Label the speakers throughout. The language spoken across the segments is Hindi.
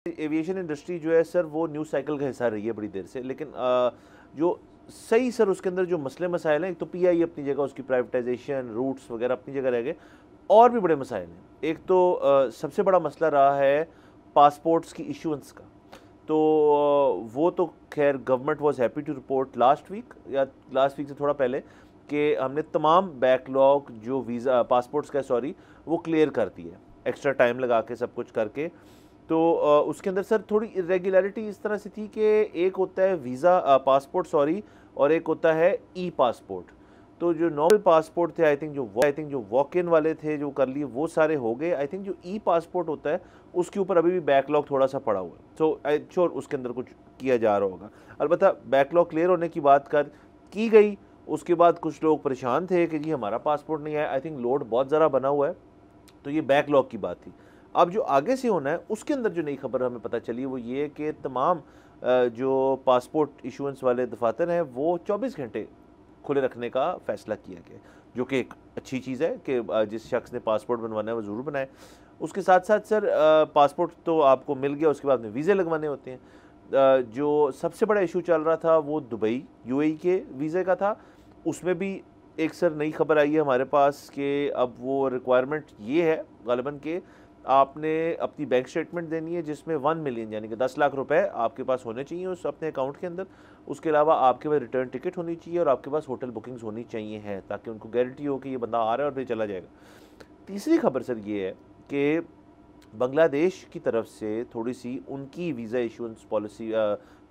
Speaker 1: एविएशन इंडस्ट्री जो है सर वो न्यूज़ साइकिल का हिस्सा रही है बड़ी देर से, लेकिन जो सही सर उसके अंदर जो मसले मसाइल हैं, एक तो पीआई अपनी जगह, उसकी प्राइवेटाइजेशन, रूट्स वगैरह अपनी जगह रह गए, और भी बड़े मसाइल हैं। एक तो सबसे बड़ा मसला रहा है पासपोर्ट्स की इशुएंस का। तो वो तो खैर government was happy to report last week या लास्ट वीक से थोड़ा पहले कि हमने तमाम बैकलॉग जो वीज़ा पासपोर्ट्स का सॉरी वो क्लियर कर दिए, एक्स्ट्रा टाइम लगा के सब कुछ करके। तो उसके अंदर सर थोड़ी इरेगुलरिटी इस तरह से थी कि एक होता है वीज़ा पासपोर्ट सॉरी, और एक होता है ई पासपोर्ट। तो जो नॉर्मल पासपोर्ट थे आई थिंक जो वॉक इन वाले थे जो कर लिए वो सारे हो गए। आई थिंक जो ई पासपोर्ट होता है उसके ऊपर अभी भी बैकलॉग थोड़ा सा पड़ा हुआ है। सो आई श्योर उसके अंदर कुछ किया जा रहा होगा। अलबत्ता बैकलॉग क्लियर होने की बात की गई, उसके बाद कुछ लोग परेशान थे कि जी हमारा पासपोर्ट नहीं आया। आई थिंक लोड बहुत ज़रा बना हुआ है, तो ये बैकलॉग की बात थी। अब जो आगे से होना है उसके अंदर जो नई खबर हमें पता चली वो ये कि तमाम जो पासपोर्ट इशुएंस वाले दफातर हैं वो 24 घंटे खुले रखने का फ़ैसला किया गया, जो कि एक अच्छी चीज़ है कि जिस शख्स ने पासपोर्ट बनवाना है वो ज़रूर बनाए। उसके साथ साथ सर पासपोर्ट तो आपको मिल गया, उसके बाद में वीज़े लगवाने होते हैं। जो सबसे बड़ा इशू चल रहा था वो दुबई यूएई के वीज़े का था। उसमें भी एक सर नई खबर आई है हमारे पास कि अब वो रिक्वायरमेंट ये है गालिबन के आपने अपनी बैंक स्टेटमेंट देनी है जिसमें 1 मिलियन यानी कि 10 लाख रुपए आपके पास होने चाहिए उस अपने अकाउंट के अंदर। उसके अलावा आपके पास रिटर्न टिकट होनी चाहिए और आपके पास होटल बुकिंग्स होनी चाहिए हैं, ताकि उनको गारंटी हो कि ये बंदा आ रहा है और फिर चला जाएगा। तीसरी खबर सर ये है कि बांग्लादेश की तरफ से थोड़ी सी उनकी वीज़ा इशुएंस पॉलिसी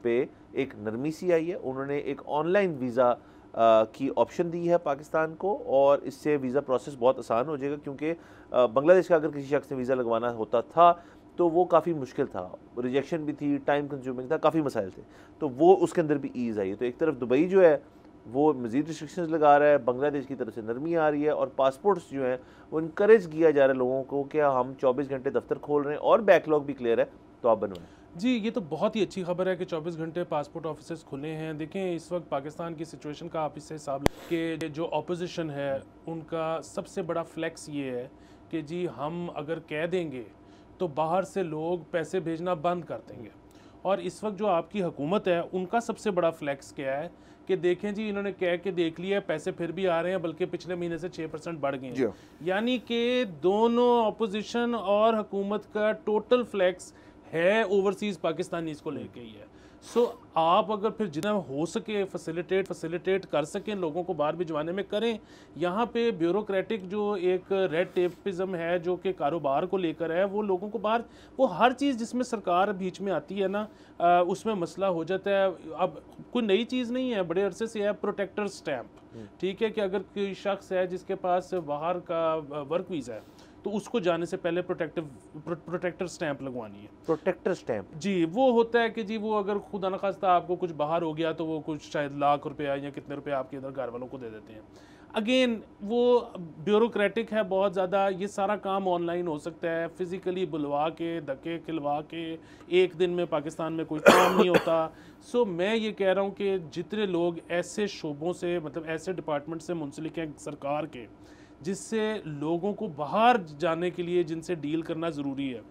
Speaker 1: पे एक नरमी सी आई है। उन्होंने एक ऑनलाइन वीज़ा की ऑप्शन दी है पाकिस्तान को, और इससे वीज़ा प्रोसेस बहुत आसान हो जाएगा, क्योंकि बांग्लादेश का अगर किसी शख्स ने वीज़ा लगवाना होता था तो वो काफ़ी मुश्किल था, रिजेक्शन भी थी, टाइम कंज्यूमिंग था, काफ़ी मसाइल थे। तो वो उसके अंदर भी ईज़ आई है। तो एक तरफ दुबई जो है वो मज़ीद रिस्ट्रिक्शंस लगा रहा है, बांग्लादेश की तरफ से नरमी आ रही है, और पासपोर्ट्स जो हैं वो इनकरेज किया जा रहा है लोगों को कि हम 24 घंटे दफ्तर खोल रहे हैं और बैकलॉग भी क्लियर है तो आप बनवाएं।
Speaker 2: जी, ये तो बहुत ही अच्छी खबर है कि 24 घंटे पासपोर्ट ऑफिसेज खुले हैं। देखें इस वक्त पाकिस्तान की सिचुएशन का आप इससे हिसाब कि जो अपोजिशन है उनका सबसे बड़ा फ्लेक्स ये है कि जी हम अगर कह देंगे तो बाहर से लोग पैसे भेजना बंद कर देंगे। और इस वक्त जो आपकी हुकूमत है उनका सबसे बड़ा फ्लेक्स क्या है कि देखें जी इन्होंने कह के देख लिया, पैसे फिर भी आ रहे हैं, बल्कि पिछले महीने से 6% बढ़ गए हैं। यानी कि दोनों अपोजिशन और हुकूमत का टोटल फ्लेक्स है ओवरसीज पाकिस्तानीज को लेके ही है। सो आप अगर फिर जितना हो सके फैसिलिटेट कर सकें लोगों को बाहर भिजवाने में करें। यहाँ पे ब्यूरोक्रेटिक जो एक रेड टेपिज्म है जो कि कारोबार को लेकर है, वो लोगों को बाहर, वो हर चीज़ जिसमें सरकार बीच में आती है ना उसमें मसला हो जाता है। अब कोई नई चीज़ नहीं है, बड़े अरसे से है प्रोटेक्टर स्टैंप। ठीक है कि अगर कोई शख्स है जिसके पास बाहर का वर्क वीज़ा है तो उसको जाने से पहले प्रोटेक्टर स्टैंप लगवानी है।
Speaker 1: प्रोटेक्टर स्टैंप
Speaker 2: जी, वो होता है कि जी वो अगर खुदा न खास्ता आपको कुछ बाहर हो गया तो वो कुछ शायद लाख रुपया या कितने रुपए आपके इधर घर वालों को दे देते हैं। अगेन वो ब्यूरोक्रेटिक है बहुत ज़्यादा। ये सारा काम ऑनलाइन हो सकता है, फिज़िकली बुलवा के धक्के खिलवा के एक दिन में पाकिस्तान में कोई काम नहीं होता। सो मैं ये कह रहा हूँ कि जितने लोग ऐसे शोबों से मतलब ऐसे डिपार्टमेंट से मुंसलिक हैं सरकार के, जिससे लोगों को बाहर जाने के लिए जिनसे डील करना ज़रूरी है,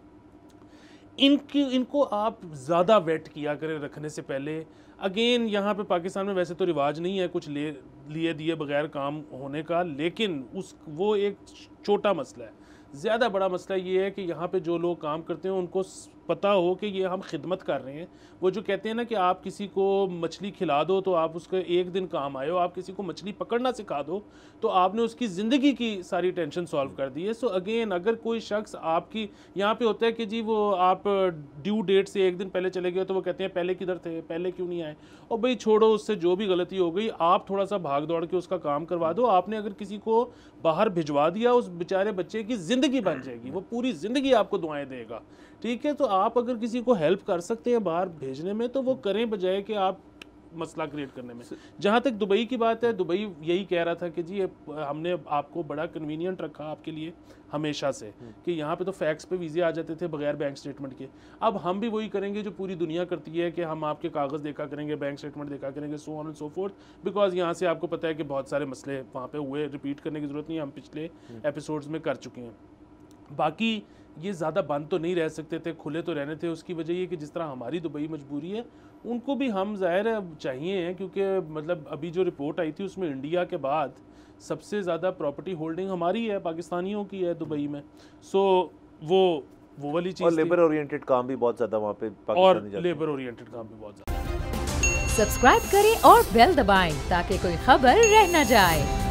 Speaker 2: इनको आप ज़्यादा वेट किया करें रखने से पहले। अगेन यहाँ पे पाकिस्तान में वैसे तो रिवाज नहीं है कुछ लिए दिए बगैर काम होने का, लेकिन वो एक छोटा मसला है। ज़्यादा बड़ा मसला ये है कि यहाँ पे जो लोग काम करते हैं उनको पता हो कि ये हम खिदमत कर रहे हैं। वो जो कहते हैं ना कि आप किसी को मछली खिला दो तो आप उसका एक दिन काम आए हो, आप किसी को मछली पकड़ना सिखा दो तो आपने उसकी ज़िंदगी की सारी टेंशन सॉल्व कर दी है। सो अगेन अगर कोई शख्स आपकी यहाँ पे होता है कि जी वो आप ड्यू डेट से एक दिन पहले चले गए तो वो कहते हैं पहले किधर थे, पहले क्यों नहीं आए। और भाई छोड़ो, उससे जो भी गलती हो गई आप थोड़ा सा भाग दौड़ के उसका काम करवा दो। आपने अगर किसी को बाहर भिजवा दिया उस बेचारे बच्चे की ज़िंदगी बन जाएगी, वो पूरी ज़िंदगी आपको दुआएं देगा। ठीक है, तो आप अगर किसी को हेल्प कर सकते हैं बाहर भेजने में तो वो करें, बजाय कि आप मसला क्रिएट करने में। जहाँ तक दुबई की बात है, दुबई यही कह रहा था कि जी हमने आपको बड़ा कन्वीनियंट रखा आपके लिए हमेशा से कि यहाँ पे तो फैक्स पे वीज़े आ जाते थे बगैर बैंक स्टेटमेंट के। अब हम भी वही करेंगे जो पूरी दुनिया करती है कि हम आपके कागज़ देखा करेंगे, बैंक स्टेटमेंट देखा करेंगे, so on and so fourth. Because यहाँ से आपको पता है कि बहुत सारे मसले वहाँ पे हुए, रिपीट करने की ज़रूरत नहीं, हम पिछले एपिसोड्स में कर चुके हैं। बाकी ये ज़्यादा बंद तो नहीं रह सकते थे, खुले तो रहने थे। उसकी वजह ये कि जिस तरह हमारी दुबई मजबूरी है, उनको भी हम ज़ाहिर है चाहिए हैं, क्योंकि मतलब अभी जो रिपोर्ट आई थी उसमें इंडिया के बाद सबसे ज़्यादा प्रॉपर्टी होल्डिंग हमारी है, पाकिस्तानियों की है दुबई में। सो वो वाली चीज़,
Speaker 1: और लेबर ओरिएंटेड काम भी बहुत ज़्यादा वहाँ पे
Speaker 2: और लेबर ओरिएंटेड काम भी बहुत ज़्यादा।
Speaker 3: सब्सक्राइब करें और बेल दबाएं ताकि कोई खबर रह न जाए।